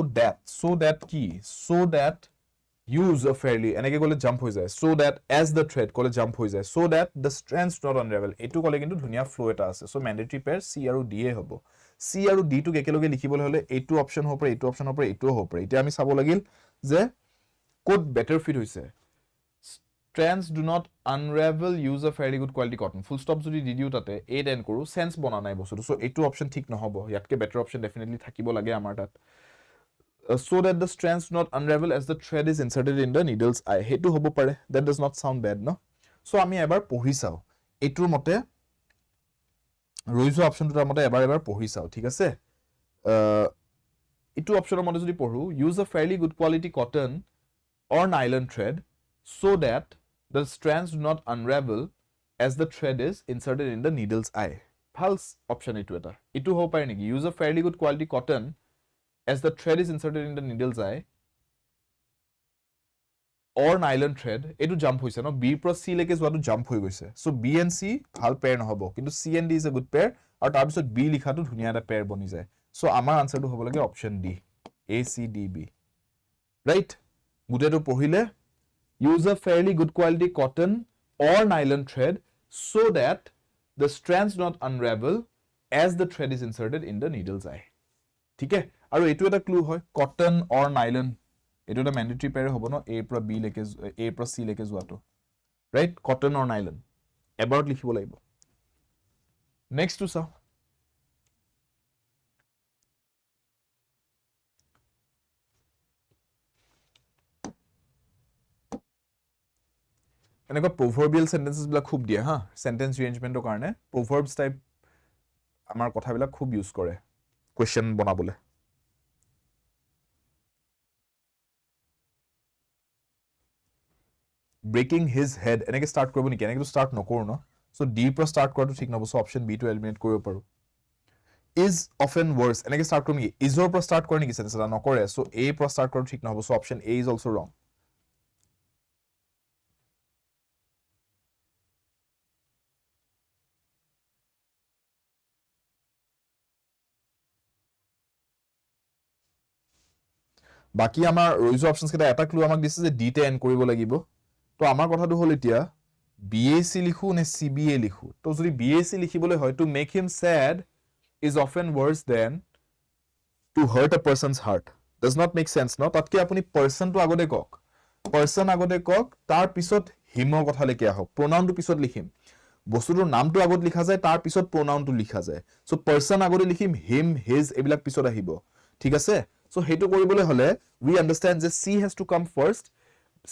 that কি so that use a fairly এনেকে গলে জাম্প হৈ যায় so that as the thread কলে জাম্প হৈ যায় so that the strands not unravel এটো কলে কিন্তু ধুনিয়া ফ্লো এটা আছে so mandatory pair C আৰু D এ হ'ব C আৰু D টু একেলগে লিখিবলৈ হলে এটো অপচন হ'ব পাৰে এটো অপচন হ'ব পাৰে এটো হ'ব পাৰে এতিয়া আমি চাব লাগিল যে কোড বেটাৰ ফিট হৈছে strands do not unravel use a fairly good quality cotton full stop যদি দি দিও তাতে 8 এন্ড কৰো সেন্স বনা নাই বস্তুটো সো এটো অপচন ঠিক নহব ইয়াতকে বেটাৰ অপচন ডেফিনেটলি থাকিব লাগে আমাৰ তাত so that the strands do not unravel as the thread is inserted in the needle's eye hetu hobo pare that does not sound bad no so ami ebar pohi sao etur mote roizo option tutar mote ebar pohi sao thik ase etu option mote jodi poru use a fairly good quality cotton or nylon thread so that the strands do not unravel as the thread is inserted in the needle's eye false option etu ho pare niki use a fairly good quality cotton as the thread is inserted in the needle's eye or nylon thread etu jump hoise no b pro c leke joatu jump hoi goise so b and c bhal pair nohobo kintu c and d is a good pair aru tar bisot b likha tu dhuniya eta pair boni jay so amar answer tu hobo lage option d a c d b right gute tu pohile use a fairly good quality cotton or nylon thread so that the strands do not unravel as the thread is inserted in the needle's eye ঠিক আছে আৰু এটো এটা ক্লু হয় কটন অৰ নাইলন এটো এটা ম্যান্ডেটৰি পেয়াৰ হ'ব ন a পৰা b লৈকে a পৰা c লৈকে যোৱাটো right cotton or nylon about লিখিব লাগিব নেক্সট টু চাও এনেকুৱা proverbial sentences বিলাক খুব দিয়ে হা সেন্টেন্স ৰিএৰেঞ্জমেন্টৰ কাৰণে proverbs টাইপ আমাৰ কথাবিলাক খুব ইউজ কৰে question বনাবলে breaking his head এনেকে স্টাৰ্ট কৰব নেকি এনেকে তো স্টাৰ্ট নকৰো ন সো d পৰা স্টাৰ্ট কৰাটো ঠিক নহব so option b two eliminate কৰিব পাৰো is often worse এনেকে স্টাৰ্ট কৰিম নেকি is ৰ পৰা স্টাৰ্ট কৰে নেকি সেন্টেন্স এটা নকৰে সো a পৰা স্টাৰ্ট কৰাটো ঠিক নহব so option a is also wrong বাকি আমাৰ ৰইজ অপশনস কেটা এটা ক্লু আমাক দিছে যে d তে এন্ড কৰিব লাগিব তো আমাৰ কথাটো হল এতিয়া BAC লিখু নে CBA লিখু তো যদি BAC লিখিবলৈ হয় to make him sad is often worse than to hurt a person's heart does not make sense no তাতকে আপুনি person to আগতে কক person আগতে কক তাৰ পিছত him কথা লেকে আহক pronoun to পিছত লিখিম বস্তুটোৰ নামটো আগত লিখা যায় তাৰ পিছত pronounটো লিখা যায় সো person আগতে লিখিম him his এবিলাক পিছত আহিব ঠিক আছে সো হেতু কৰিবলৈ হলে we understand যে C has to come first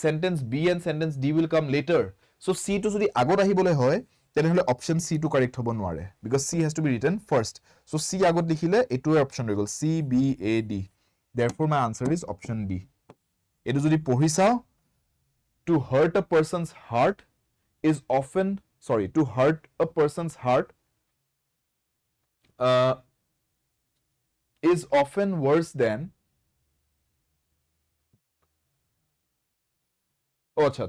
sentence B and sentence D will come later so C to যদি আগত আহিবলৈ হয় তেনেহলে option C to correct হ'ব নোৱাৰে because C has to be written first so C আগত লিখিলে এটোৱে option হৈ গল C B A D therefore my answer is option D এটো যদি পঢ়ি চাও to hurt a person's heart is often to hurt a person's heart is often worse than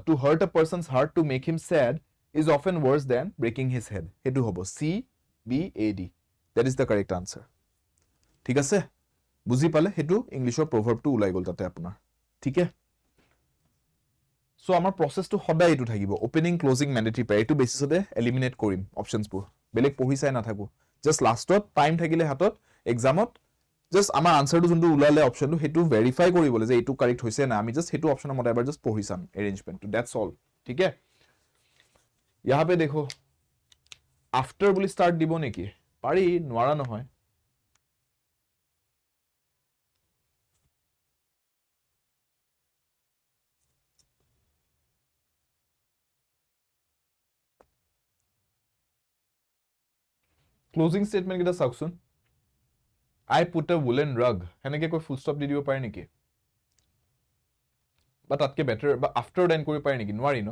to hurt a person's heart to make him sad is often worse than breaking his head hetu hobo C B A D that is the correct answer ঠিক আছে বুজি পালে হেতু ইংলিশৰ proverb টো উলাই গল তাতে আপোনাৰ ঠিক আছে সো আমাৰ প্ৰসেসটো সদায় এটো থাকিব ওপেনিং ক্লোজিং ম্যান্ডেটৰি পেয়াৰ এটো বেসিসতে এলিমিনেট কৰিম অপশনস বোৰ বেলেগ পঢ়ি চাই না থাকো জাস্ট লাষ্টত টাইম থাকিলে হাতত এক্সামত জাস্ট আমাৰ আনসাৰটো যোনটো উলালে অপশনটো হেতু ভেৰিফাই কৰিবলে যে এটো কাৰেক্ট হৈছে না আমি জাস্ট হেতু অপশনৰ মতে এবাৰ জাস্ট পঢ়ি চাম এৰেঞ্জমেন্ট দ্যাটস অল ঠিক আছে यहाँ पे देखो आफ्टर বুলি স্টাৰ্ট দিব নেকি পাৰি নোৱাৰা নহয় ক্লোজিং স্টেটমেন্ট কিটা চাওকচোন I put a woolen rug হেনেকে কই ফুল স্টপ দি দিব পাৰি নেকি বা তাতকে বেটাৰ বা আফটাৰ এন্ড কৰি পাৰি নেকি নোৱাৰি ন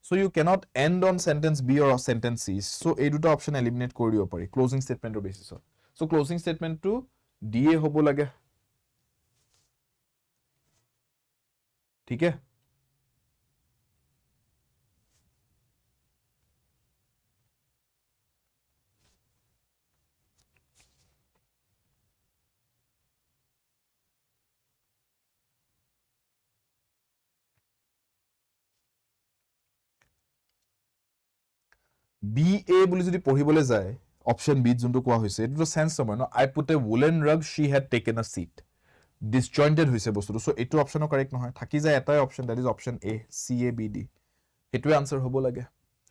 so you cannot end on sentence B or sentence C so এই দুটা অপশন এলিমিনেট কৰি দিব পাৰি ক্লোজিং স্টেটমেন্টৰ বেসিছত so closing statement to D এ হ'ব লাগে ঠিক আছে BA বুলি যদি পঢ়িবলৈ যায় অপশন বি যোনটো কোৱা হৈছে এটো সেন্স নহয় ন I put a woolen rug she had taken a seat disjointed হৈছে বস্তুটো সো এটো অপশনৰ কাৰেক্ট নহয় থাকি যায় এটাই option that is option A CABD হেতুৱে আনসাৰ হ'ব লাগে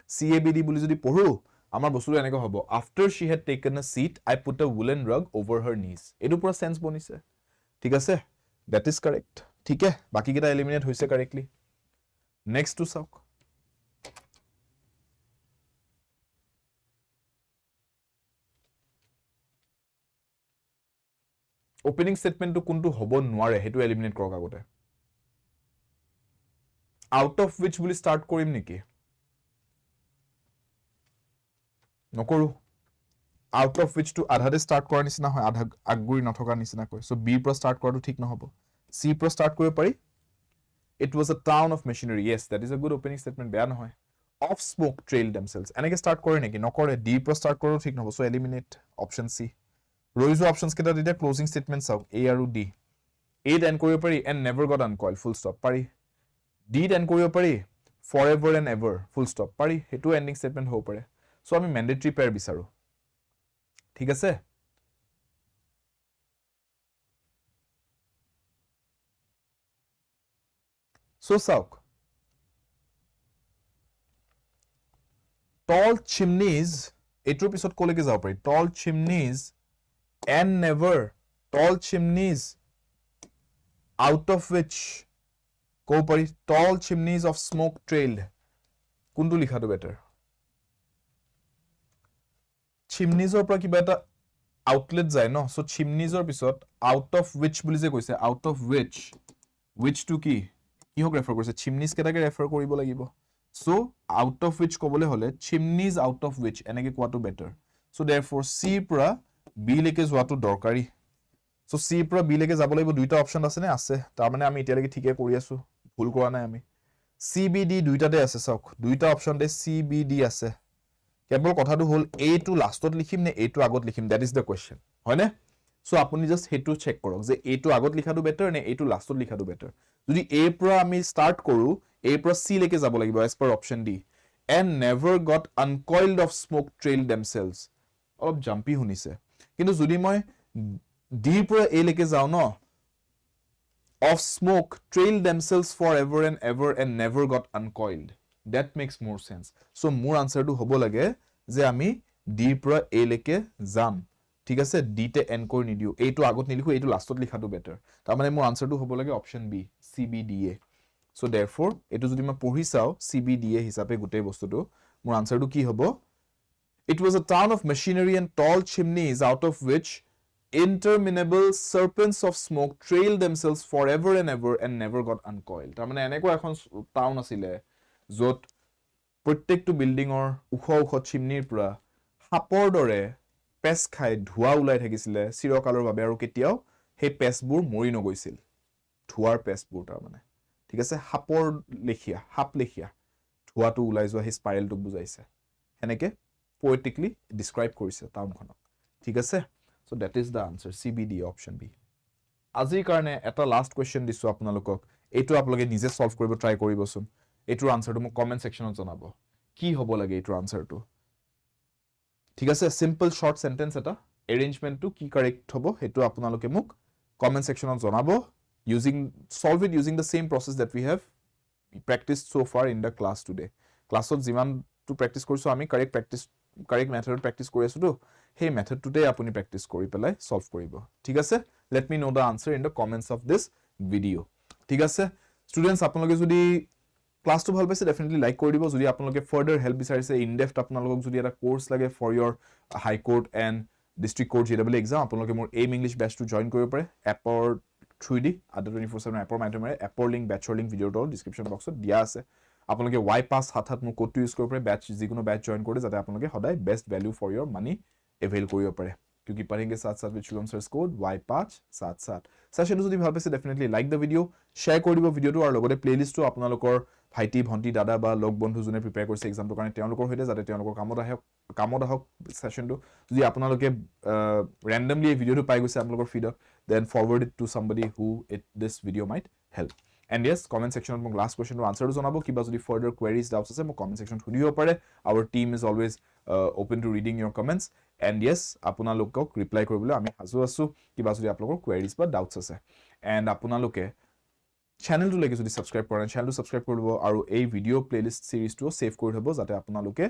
CABD বুলি যদি পঢ়ো আমাৰ বস্তুটো এনেকৈ হ'ব after she had taken a seat I put a woolen rug over her knees এটো পুৰা সেন্স বনিছে ঠিক আছে দ্যাট ইজ কাৰেক্ট ঠিক আছে বাকি কিটা এলিমিনেট হৈছে কাৰেক্টলি নেক্সট টু চাওক ওপেনিং স্টেটমেন্টটো কোনটো হ'ব নোৱাৰে হেতু এলিমিনেট কৰক আগতে আউট অফ which বুলি স্টাৰ্ট কৰিম নেকি নকৰো আউট অফ which টু আধাতে স্টাৰ্ট কৰাৰ নিচিনা হয় আধা আগগুৰি নথকা নিচিনা কয় সো বি পৰা স্টাৰ্ট কৰাটো ঠিক নহব সি পৰা স্টাৰ্ট কৰিব পাৰি it was a town of machinery yes that is a good opening statement বেয়া নহয় of smoke trailed themselves এনেকে স্টার্ট কৰে নেকি নকৰে ডি পৰা স্টাৰ্ট কৰাটো ঠিক নহব সো এলিমিনেট অপশন সি ৰইজো অপশনস কেটা দিতে ক্লোজিং স্টেটমেন্ট চাওক A আৰু D A এন্ড কৰিব পাৰি and never got uncoiled full stop পাৰি D এন্ড কৰিব পাৰি forever and ever full stop পাৰি হেতু এন্ডিং স্টেটমেন্ট হ'ব পাৰে সো আমি ম্যান্ডেটৰি পেয়াৰ বিচাৰো ঠিক আছে সো চাওক tall chimneys এটোৰ পিছত কলৈকে যাব পাৰি tall chimneys and never tall chimneys out of which go pari tall chimneys of smoke trailed kuntu likhatu better chimneys or pra kiba eta outlet jay no so chimneys or pisot out of which buli je koise out of which to ki hok refer korise chimneys keta ke refer koribo lagibo so out of which kobole hole chimneys out of which eneke koatu better so therefore C pra B লেকে যোৱাটো দৰকাৰী সো C পৰা B লেকে যাব লাগিব দুইটা অপশন আছে নে আছে তাৰ মানে আমি এতিয়া লেকে ঠিকে কৰি আছো ভুল কৰা নাই আমি CBD দুইটাতে আছে চাওক দুইটা অপশন দে CBD আছে কেৱল কথাটো হল A টু লাষ্টত লিখিম নে A টু আগত লিখিম দ্যাট ইজ দ্য কোৱেশ্চন হয় নে সো আপুনি জাস্ট হেতু চেক কৰক যে A টু আগত লিখাটো বেটাৰ নে A টু লাষ্টত লিখাটো বেটাৰ যদি A পৰা আমি স্টাৰ্ট কৰো A পৰা C লেকে যাব লাগিব as per option D and never got uncoiled of smoke trailed themselves অলপ জাম্পি শুনিছে কিন্তু যদি মই ডি পৰা এ লেকে যাও ন of smoke trailed themselves forever and ever and never got uncoiled that makes more sense. So মোৰ আনসাৰটো হ'ব লাগে যে আমি D পৰা A লৈকে যাম ঠিক আছে D তে এন কৰি নিদিও এইটো আগত নিলিখো এইটো লাষ্টত লিখাটো বেটাৰ তাৰ মানে মোৰ আনসাৰটো হ'ব লাগে option B CBDA so therefore এইটো যদি মই পঢ়ি চাও CBDA হিচাপে গোটেই বস্তুটো মোৰ আনসাৰটো কি হ'ব It was a town of machinery and tall chimneys out of which interminable serpents of smoke trailed themselves forever and ever and never got uncoiled. তাৰ মানে এনেকুৱা এখন টাউন আছিল য'ত প্ৰত্যেকটো বিল্ডিংৰ উখ চিমনিৰ পৰা সাপৰ দৰে পেছ খাই ধোৱা ওলাই থাকিছিল চিৰকালৰ বাবে আৰু কেতিয়াও সেই পেছবোৰ মৰি নগৈছিল ধোৱাৰ পেছবোৰ তাৰ মানে ঠিক আছে সাপৰ লেখিয়া সাপ লেখিয়া ধোৱাটো ওলাই যোৱা সেই স্পাইৰেলটো বুজাইছে এনেকে poetically describe কৰিছে টাউনখনক ঠিক আছে so that is the answer CBD option B আজিৰ কাৰণে এটা লাষ্ট কোৱেশ্চন দিছো আপোনালোকক এটো আপোনালোকে নিজে সলভ কৰিব ট্ৰাই কৰিবচোন এটোৰ আনসাৰটো মোক কমেন্ট সেকশনত জনাব কি হ'ব লাগে এটোৰ আনসাৰটো ঠিক আছে সিম্পল শৰ্ট সেন্টেন্স এটা অ্যাৰেঞ্জমেন্টটো কি কাৰেক্ট হ'ব হেতু আপোনালোকে মোক কমেন্ট সেকশনত জনাব solve it using the same process that we have practiced so far in the class today ক্লাছত যিমান টু প্ৰেক্টিস কৰিছো আমি correct method practice কৰি আছো তো hey method today আপুনি practice কৰি পেলাই solve কৰিব ঠিক আছে let me know the answer in the comments of this video ঠিক আছে students আপোনালোকে যদি ক্লাসটো ভাল পাইছে definitely like কৰি দিব যদি আপোনালোকে further help বিচাৰিছে in depth আপোনালোকক যদি এটা course লাগে for your high court and district court JAA exam আপোনালোকে মোৰ AIM English batch to join কৰিব পাৰে appৰ 3D other 24/7 appৰ মাধ্যমেৰে appৰ link batchৰ link video ৰ description boxত দিয়া আছে আপোনালোকে y pass হাত মোৰ কোডটো ইউজ কৰিব পাৰে ব্যাচ যিকোনো ব্যাচ জয়েন কৰি যাতে আপোনালোকে সদায় best value for your money avail কৰিব পাৰে क्योंकि पढ़ेंगे साथ साथ with शुभम सर's code y5 साथ साथ সেশনটো যদি ভাল পাইছে definitely like the video share কৰি দিব ভিডিওটো আৰু লগতে প্লেলিষ্টটো আপোনালোকৰ ভাইটি ভন্টি দাদা বা লগ বন্ধু জনে প্ৰিপেয়াৰ কৰিছে এক্সামটোৰ কাৰণে তেওঁলোকৰ হৈতে যাতে তেওঁলোকৰ কামত আহক সেশনটো যদি আপোনালোকে randomly এই ভিডিওটো পাই গৈছে আপোনালোকৰ ফিডত then forward it to somebody who this video might help and yes comment section mon last question to answer to janabo kiba jodi further queries doubts ase mo comment section thudibo pare our team is always open to reading your comments and yes apunalokok reply koribole ami hazu asu kiba jodi aplokor queries ba doubts ase and apunaloke channel to leke jodi subscribe kora channel to subscribe koribo aru ei video playlist series to save kori hobo jate apunaloke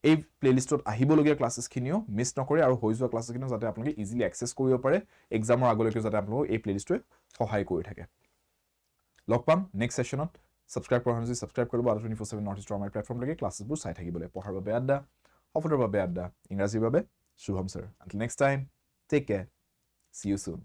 এই প্লেলিষ্টত আহিবলগীয়া ক্লাसेस খিনিও মিস নকৰে আৰু হৈ যোৱা ক্লাसेস খিনিও যাতে আপোনালোকে ইজিলি অ্যাক্সেস কৰিব পাৰে এক্সামৰ আগলৈকে যাতে আপোনালোক এই প্লেলিষ্টটোৱে সহায় কৰি থাকে লগ পাম নেক্সট সেশনত সাবস্ক্ৰাইব কৰা হৈছে সাবস্ক্ৰাইব কৰিব আৰু 24/7 নৰ্থ ইষ্ট আমাৰ প্ল্যাটফৰ্ম লৈকে ক্লাसेसবোৰ চাই থাকিবলৈ পঢ়াৰ বাবে আড্ডা সফলৰ বাবে আড্ডা ইংৰাজীৰ বাবে Shubham sir until next time take care see you soon